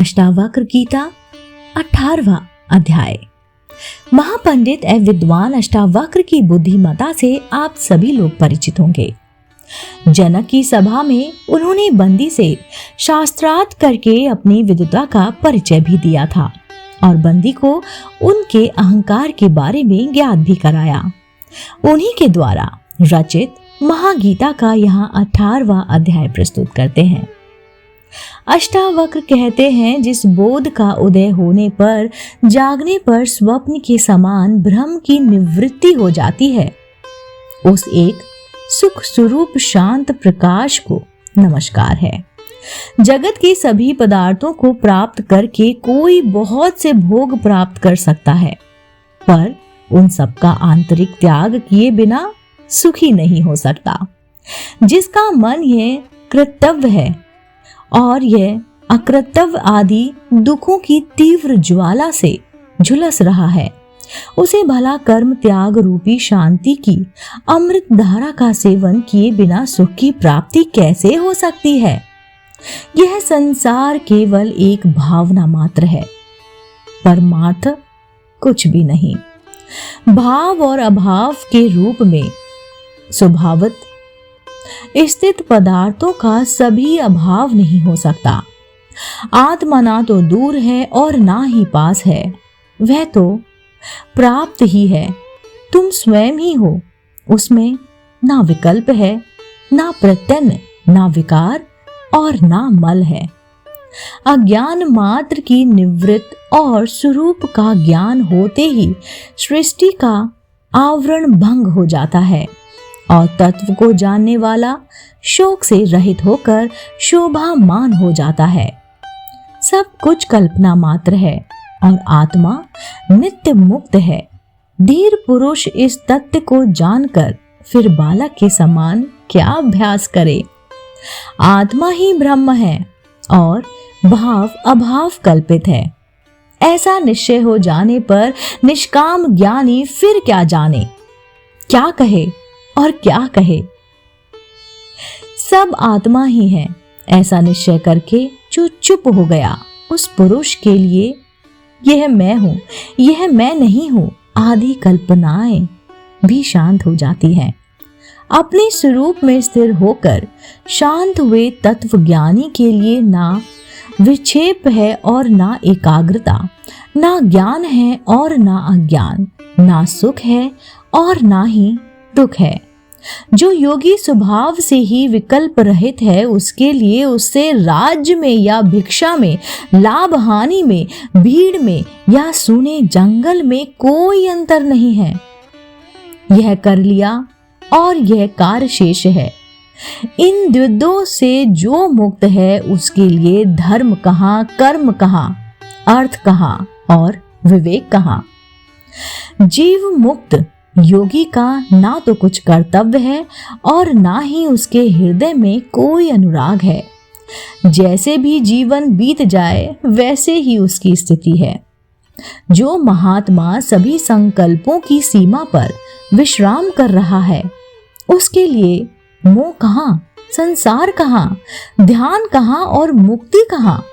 अष्टावक्र गीता 18वां अध्याय। महापंडित एवं विद्वान अष्टावक्र की बुद्धिमता से आप सभी लोग परिचित होंगे। जनक की सभा में उन्होंने बंदी से शास्त्रार्थ करके अपनी विद्वता का परिचय भी दिया था और बंदी को उनके अहंकार के बारे में ज्ञात भी कराया। उन्हीं के द्वारा रचित महागीता का यहाँ 18वां अध्याय प्रस्तुत करते हैं। अष्टावक्र कहते हैं, जिस बोध का उदय होने पर जागने पर स्वप्न के समान भ्रम की निवृत्ति हो जाती है, उस एक सुख स्वरूप शांत प्रकाश को नमस्कार है। जगत के सभी पदार्थों को प्राप्त करके कोई बहुत से भोग प्राप्त कर सकता है, पर उन सब का आंतरिक त्याग किए बिना सुखी नहीं हो सकता। जिसका मन यह कर्तव्य है और यह अकृतव्य आदि दुखों की तीव्र ज्वाला से झुलस रहा है, उसे भला कर्म त्याग रूपी शांति की अमृत धारा का सेवन किए बिना सुख की प्राप्ति कैसे हो सकती है। यह संसार केवल एक भावना मात्र है, परमार्थ कुछ भी नहीं। भाव और अभाव के रूप में स्वभावत स्थित पदार्थों का सभी अभाव नहीं हो सकता। आत्मा ना तो दूर है और ना ही पास है, वह तो प्राप्त ही है। तुम स्वयं ही हो, उसमें ना विकल्प है, ना प्रत्यय, ना विकार और ना मल है। अज्ञान मात्र की निवृत्त और स्वरूप का ज्ञान होते ही सृष्टि का आवरण भंग हो जाता है और तत्व को जानने वाला शोक से रहित होकर शोभामान हो जाता है। सब कुछ कल्पना मात्र है और आत्मा नित्य मुक्त है। धीर पुरुष इस तत्व को जानकर फिर बालक के समान क्या अभ्यास करे। आत्मा ही ब्रह्म है और भाव अभाव कल्पित है। ऐसा निश्चय हो जाने पर निष्काम ज्ञानी फिर क्या जाने, क्या कहे और क्या कहे। सब आत्मा ही है, ऐसा निश्चय करके जो चुप हो गया, उस पुरुष के लिए यह मैं हूं, यह मैं नहीं हूं आदि कल्पनाएं भी शांत हो जाती हैं। अपने स्वरूप में स्थिर होकर शांत हुए तत्व ज्ञानी के लिए ना विक्षेप है और ना एकाग्रता, ना ज्ञान है और ना अज्ञान, ना सुख है और ना ही दुख है। जो योगी स्वभाव से ही विकल्प रहित है, उसके लिए उससे राज्य में या भिक्षा में, लाभ हानि में, भीड़ में या सूने जंगल में कोई अंतर नहीं है। यह कर लिया और यह कार्य शेष है। इन द्वंद्वों से जो मुक्त है, उसके लिए धर्म कहाँ, कर्म कहाँ, अर्थ कहाँ और विवेक कहाँ। जीव मुक्त योगी का ना तो कुछ कर्तव्य है और ना ही उसके हृदय में कोई अनुराग है। जैसे भी जीवन बीत जाए वैसे ही उसकी स्थिति है। जो महात्मा सभी संकल्पों की सीमा पर विश्राम कर रहा है, उसके लिए मोह कहाँ, संसार कहाँ, ध्यान कहाँ और मुक्ति कहाँ।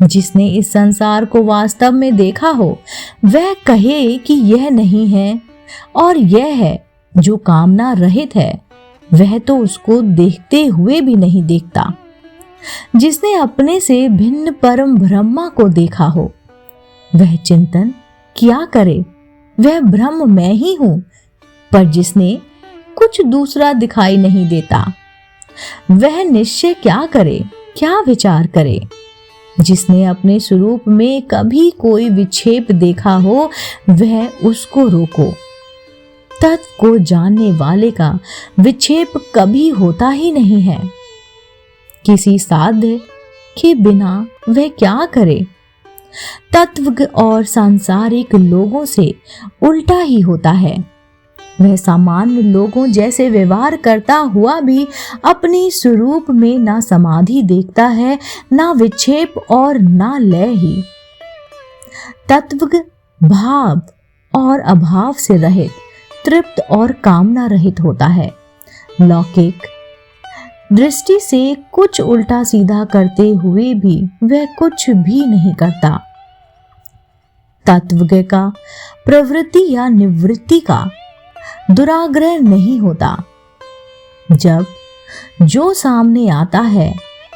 जिसने इस संसार को वास्तव में देखा हो, वह कहे कि यह नहीं है और यह है। जो कामना रहित है, वह तो उसको देखते हुए भी नहीं देखता। जिसने अपने से भिन्न परम ब्रह्मा को देखा हो, वह चिंतन क्या करे, वह ब्रह्म मैं ही हूं। पर जिसने कुछ दूसरा दिखाई नहीं देता, वह निश्चय क्या करे, क्या विचार करे। जिसने अपने स्वरूप में कभी कोई विक्षेप देखा हो, वह उसको रोको। तत्व को जानने वाले का विक्षेप कभी होता ही नहीं है। किसी साध्य के बिना वह क्या करे। तत्व और सांसारिक लोगों से उल्टा ही होता है। वह सामान्य लोगों जैसे व्यवहार करता हुआ भी अपनी स्वरूप में ना समाधि देखता है, ना विक्षेप और ना लय ही। तत्व भाव और अभाव से रहित, तृप्त और कामना रहित होता है। लौकिक दृष्टि से कुछ उल्टा सीधा करते हुए भी वह कुछ भी नहीं करता। तत्वज्ञ का प्रवृत्ति या निवृत्ति का दुराग्रह नहीं होता। जब जो सामने आता है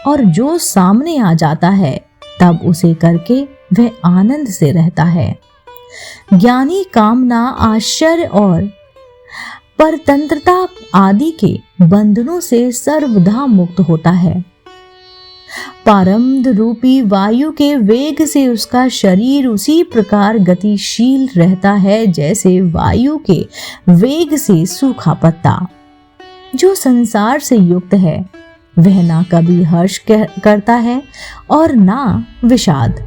और जो सामने आ जाता है तब उसे करके वह आनंद से रहता है। ज्ञानी कामना, आश्चर्य और परतंत्रता आदि के बंधनों से सर्वदा मुक्त होता है। पारम्ध रूपी वायु के वेग से उसका शरीर उसी प्रकार गतिशील रहता है जैसे वायु के वेग से सूखा पत्ता। जो संसार से युक्त है वह ना कभी हर्ष करता है और ना विषाद।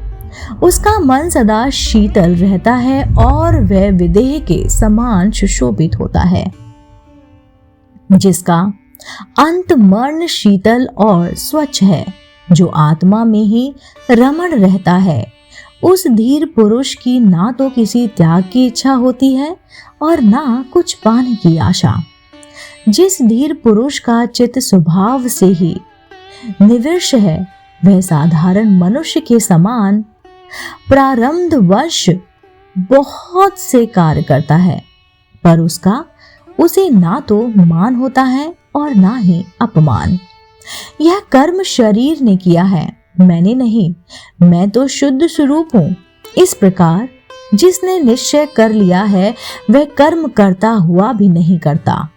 उसका मन सदा शीतल रहता है और वह विदेह के समान सुशोभित होता है। जिसका अंत मर्ण शीतल और स्वच्छ है, जो आत्मा में ही रमण रहता है, उस धीर पुरुष की ना तो किसी त्याग की इच्छा होती है और ना कुछ पाने की आशा। जिस धीर पुरुष का चित्त स्वभाव से ही निविष्ट है वह साधारण मनुष्य के समान प्रारब्धवश बहुत से कार्य करता है, पर उसे ना तो मान होता है और ना ही अपमान। यह कर्म शरीर ने किया है, मैंने नहीं। मैं तो शुद्ध स्वरूप हूँ। इस प्रकार जिसने निश्चय कर लिया है वह कर्म करता हुआ भी नहीं करता।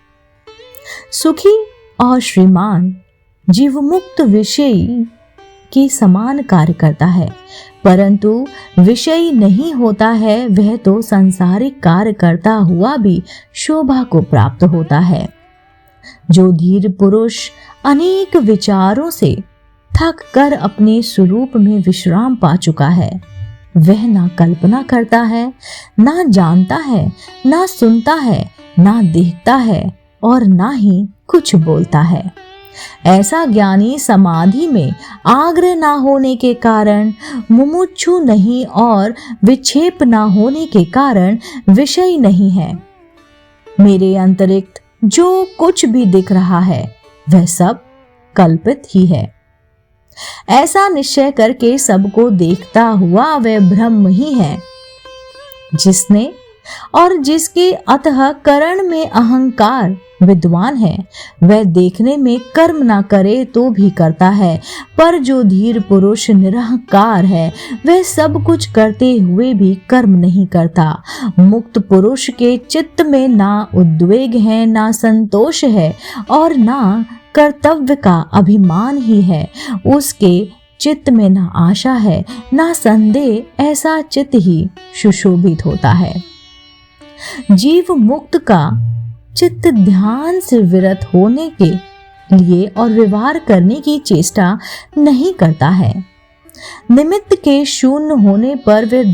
सुखी और श्रीमान जीवमुक्त विषयी के समान कार्य करता है, परंतु विषयी नहीं होता है। वह तो सांसारिक कार्य करता हुआ भी शोभा को प्राप्त होता है। जो धीर पुरुष अनेक विचारों से थक कर अपने स्वरूप में विश्राम पा चुका है, वह ना कल्पना करता है, ना जानता है, ना सुनता है, ना देखता है और ना ही कुछ बोलता है। ऐसा ज्ञानी समाधि में आग्रह ना होने के कारण मुमुक्षु नहीं और विक्षेप ना होने के कारण विषय नहीं है। मेरे अंतरिक्त जो कुछ भी दिख रहा है वह सब कल्पित ही है। ऐसा निश्चय करके सबको देखता हुआ वह ब्रह्म ही है। जिसने और जिसके अतः करण में अहंकार विद्वान है, वह देखने में कर्म ना करे तो भी करता है, पर जो धीर पुरुष निरहंकार है वह सब कुछ करते हुए भी कर्म नहीं करता। मुक्त पुरुष के चित्त में ना उद्वेग है, ना संतोष है और ना कर्तव्य का अभिमान ही है। उसके चित्त में ना आशा है, ना संदेह। ऐसा चित्त ही सुशोभित होता है। जीव मुक्त का चित्त ध्यान से विरत होने के लिए और व्यवहार करने की चेष्टा नहीं करता है। निमित्त के शून्य होने पर वह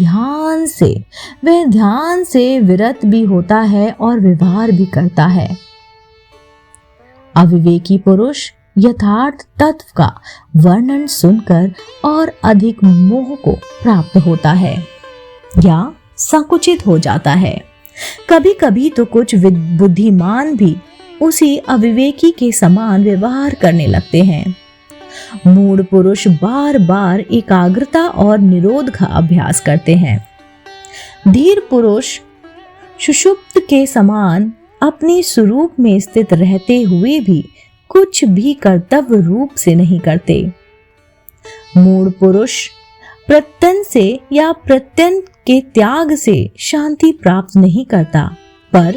ध्यान से विरत भी होता है और व्यवहार भी करता है। अविवेकी पुरुष यथार्थ तत्व का वर्णन सुनकर और अधिक मोह को प्राप्त होता है या संकुचित हो जाता है। कभी कभी तो कुछ बुद्धिमान भी उसी अविवेकी के समान व्यवहार करने लगते हैं। मूढ़ पुरुष बार बार एकाग्रता और निरोध का अभ्यास करते हैं। धीर पुरुष सुषुप्त के समान अपने स्वरूप में स्थित रहते हुए भी कुछ भी कर्तव्य रूप से नहीं करते। मूढ़ पुरुष प्रत्यन से या प्रत्यन के त्याग से शांति प्राप्त नहीं करता, पर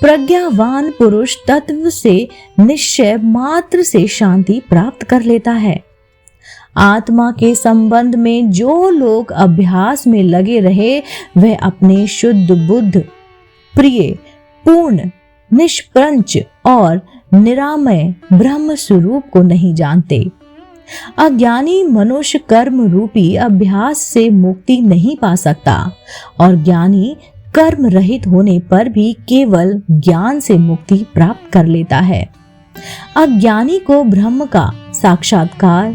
प्रज्ञावान पुरुष तत्व से निश्चय मात्र से शांति प्राप्त कर लेता है। आत्मा के संबंध में जो लोग अभ्यास में लगे रहे वह अपने शुद्ध बुद्ध, प्रिय, पूर्ण, निष्प्रंच और निरामय ब्रह्म स्वरूप को नहीं जानते। अज्ञानी मनुष्य कर्म रूपी अभ्यास से मुक्ति नहीं पा सकता और ज्ञानी कर्म रहित होने पर भी केवल ज्ञान से मुक्ति प्राप्त कर लेता है। अज्ञानी को ब्रह्म का साक्षात्कार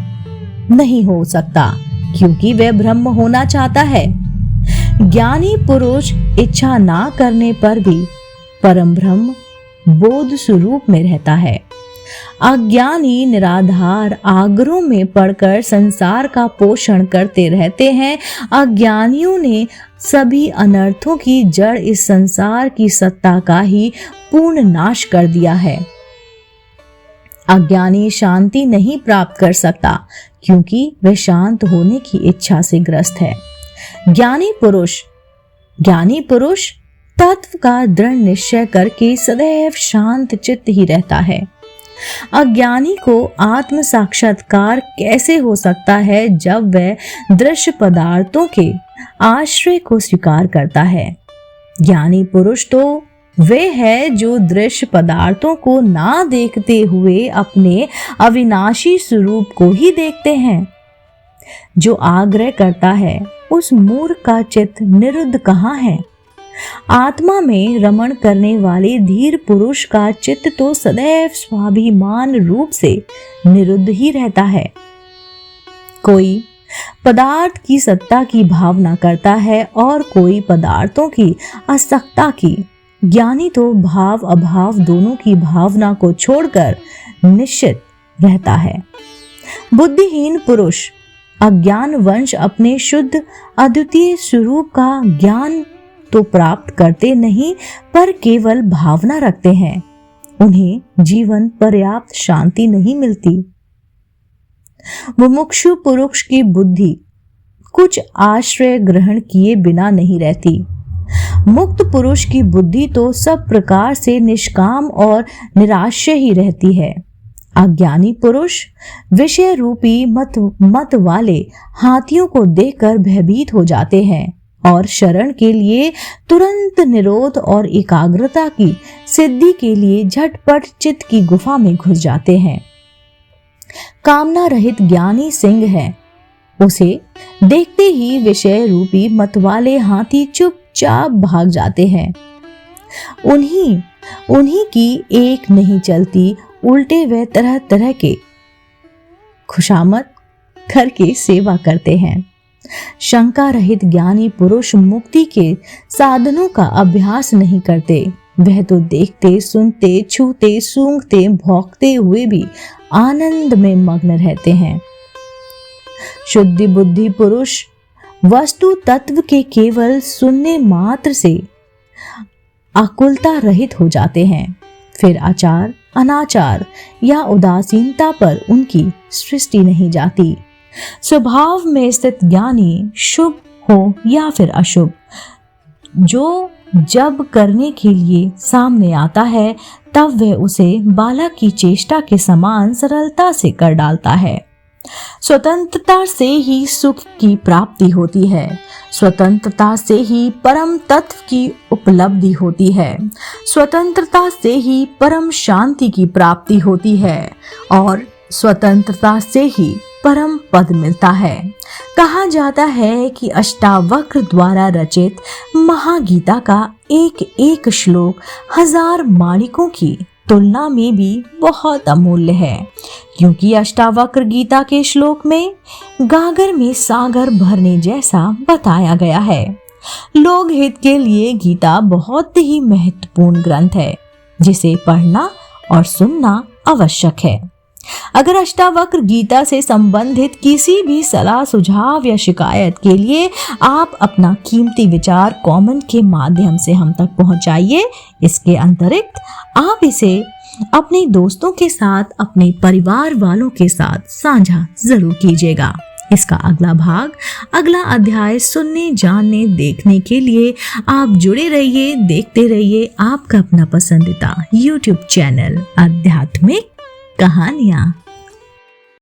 नहीं हो सकता क्योंकि वह ब्रह्म होना चाहता है। ज्ञानी पुरुष इच्छा ना करने पर भी परम ब्रह्म बोध स्वरूप में रहता है। अज्ञानी निराधार आगरों में पड़कर संसार का पोषण करते रहते हैं। अज्ञानियों ने सभी अनर्थों की जड़ इस संसार की सत्ता का ही पूर्ण नाश कर दिया है। अज्ञानी शांति नहीं प्राप्त कर सकता क्योंकि वह शांत होने की इच्छा से ग्रस्त है। ज्ञानी पुरुष तत्व का दृढ़ निश्चय करके सदैव शांत चित्त ही रहता है। अज्ञानी को आत्म साक्षात्कार कैसे हो सकता है जब वह दृश्य पदार्थों के आश्रय को स्वीकार करता है। ज्ञानी पुरुष तो वे है जो दृश्य पदार्थों को ना देखते हुए अपने अविनाशी स्वरूप को ही देखते हैं। जो आग्रह करता है उस मूर्ख का चित्त निरुद्ध कहाँ है। आत्मा में रमण करने वाले धीर पुरुष का चित्त तो सदैव स्वाभिमान रूप से निरुद्ध ही रहता है। कोई पदार्थ की सत्ता की भावना करता है और कोई पदार्थों की असक्ता की। ज्ञानी तो भाव अभाव दोनों की भावना को छोड़कर निश्चित रहता है। बुद्धिहीन पुरुष अज्ञानवश अपने शुद्ध अद्वितीय स्वरूप का ज्ञान तो प्राप्त करते नहीं पर केवल भावना रखते हैं। उन्हें जीवन पर्याप्त शांति नहीं मिलती। मुमुक्षु पुरुष की बुद्धि कुछ आश्रय ग्रहण किए बिना नहीं रहती। मुक्त पुरुष की बुद्धि तो सब प्रकार से निष्काम और निराश्य ही रहती है। अज्ञानी पुरुष विषय रूपी मत वाले हाथियों को देखकर भयभीत हो जाते हैं और शरण के लिए तुरंत निरोध और एकाग्रता की सिद्धि के लिए झटपट चित्त की गुफा में घुस जाते हैं। कामना रहित ज्ञानी सिंह है। उसे देखते ही विषय रूपी मत वाले हाथी चुपचाप भाग जाते हैं। उन्हीं की एक नहीं चलती, उल्टे वे तरह तरह के खुशामद करके सेवा करते हैं। शंका रहित ज्ञानी पुरुष मुक्ति के साधनों का अभ्यास नहीं करते। वह तो देखते, सुनते, छूते, सूंघते, भौंकते हुए भी आनंद में मग्न रहते हैं। शुद्ध बुद्धि पुरुष वस्तु तत्व के केवल सुनने मात्र से आकुलता रहित हो जाते हैं। फिर आचार, अनाचार या उदासीनता पर उनकी सृष्टि नहीं जाती। स्वभाव में स्थित ज्ञानी शुभ हो या फिर अशुभ, जो जब करने के लिए सामने आता है तब वह उसे बालक की चेष्टा के समान सरलता से कर डालता है। स्वतंत्रता से ही सुख की प्राप्ति होती है। स्वतंत्रता से ही परम तत्व की उपलब्धि होती है। स्वतंत्रता से ही परम शांति की प्राप्ति होती है और स्वतंत्रता से ही परम पद मिलता है। कहा जाता है कि अष्टावक्र द्वारा रचित महागीता का एक एक श्लोक 1000 माणिकों की तुलना में भी बहुत अमूल्य है, क्योंकि अष्टावक्र गीता के श्लोक में गागर में सागर भरने जैसा बताया गया है। लोक हित के लिए गीता बहुत ही महत्वपूर्ण ग्रंथ है, जिसे पढ़ना और सुनना आवश्यक है। अगर अष्टावक्र गीता से संबंधित किसी भी सलाह, सुझाव या शिकायत के लिए आप अपना कीमती विचार कमेंट के माध्यम से हम तक पहुंचाइए। इसके अतिरिक्त आप इसे अपने दोस्तों के साथ, अपने परिवार वालों के साथ साझा जरूर कीजिएगा। इसका अगला भाग, अगला अध्याय सुनने, जानने, देखने के लिए आप जुड़े रहिए, देखते रहिए आपका अपना पसंदीदा YouTube चैनल आध्यात्मिक कहानियां।